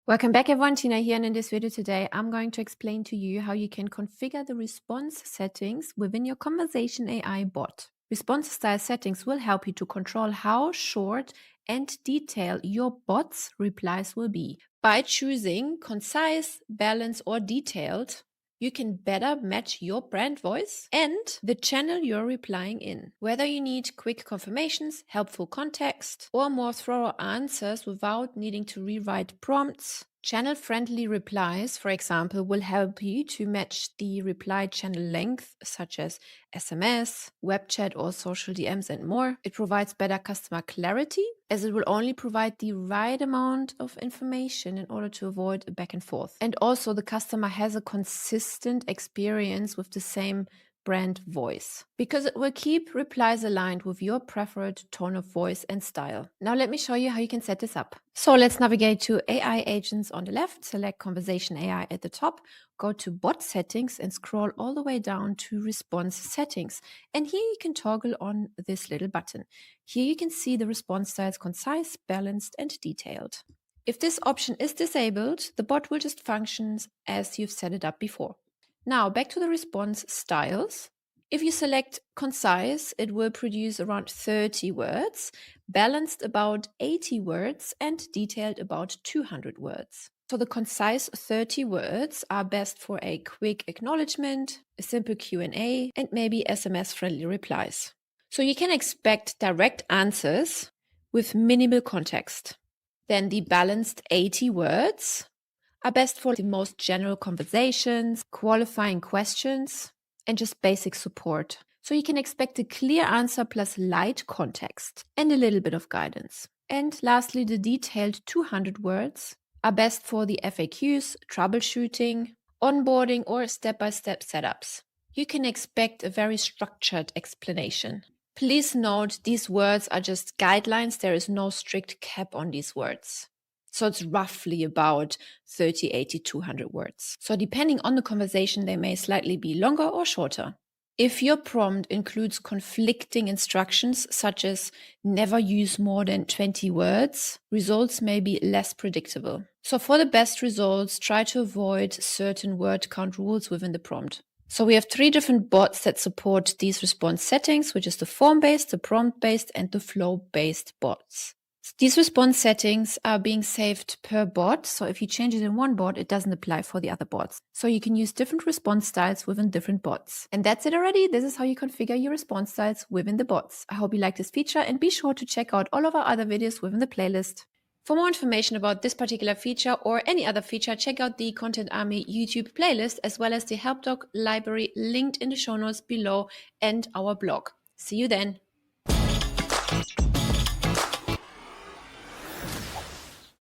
Welcome back everyone, Tina here, and in this video today I'm going to explain to you how you can configure the response settings within your conversation AI bot. Response style settings will help you to control how short and detailed your bot's replies will be. By choosing concise, balanced, or detailed, you can better match your brand voice and the channel you're replying in. Whether you need quick confirmations, helpful context, or more thorough answers without needing to rewrite prompts, channel-friendly replies, for example, will help you to match the reply channel length, such as SMS, web chat, or social DMs and more. It provides better customer clarity, as it will only provide the right amount of information in order to avoid a back and forth. And also the customer has a consistent experience with the same brand voice, because it will keep replies aligned with your preferred tone of voice and style. Now let me show you how you can set this up. So let's navigate to AI agents on the left, select conversation AI at the top, go to bot settings and scroll all the way down to response settings. And here you can toggle on this little button. Here you can see the response styles: concise, balanced, and detailed. If this option is disabled, the bot will just function as you've set it up before. Now back to the response styles. If you select concise, it will produce around 30 words, balanced about 80 words, and detailed about 200 words. So the concise 30 words are best for a quick acknowledgement, a simple Q&A, and maybe SMS-friendly replies. So you can expect direct answers with minimal context. Then the balanced 80 words are best for the most general conversations, qualifying questions, and just basic support. So you can expect a clear answer plus light context and a little bit of guidance. And lastly, the detailed 200 words are best for the FAQs, troubleshooting, onboarding, or step-by-step setups. You can expect a very structured explanation. Please note, these words are just guidelines. There is no strict cap on these words. So it's roughly about 30, 80, 200 words. So depending on the conversation, they may slightly be longer or shorter. If your prompt includes conflicting instructions, such as never use more than 20 words, results may be less predictable. So for the best results, try to avoid certain word count rules within the prompt. So we have 3 different bots that support these response settings, which is the form-based, the prompt-based, and the flow-based bots. These response settings are being saved per bot. So if you change it in one bot, it doesn't apply for the other bots. So you can use different response styles within different bots. And that's it already. This is how you configure your response styles within the bots. I hope you like this feature, and be sure to check out all of our other videos within the playlist. For more information about this particular feature or any other feature, check out the Content Army YouTube playlist, as well as the help doc library linked in the show notes below and our blog. See you then.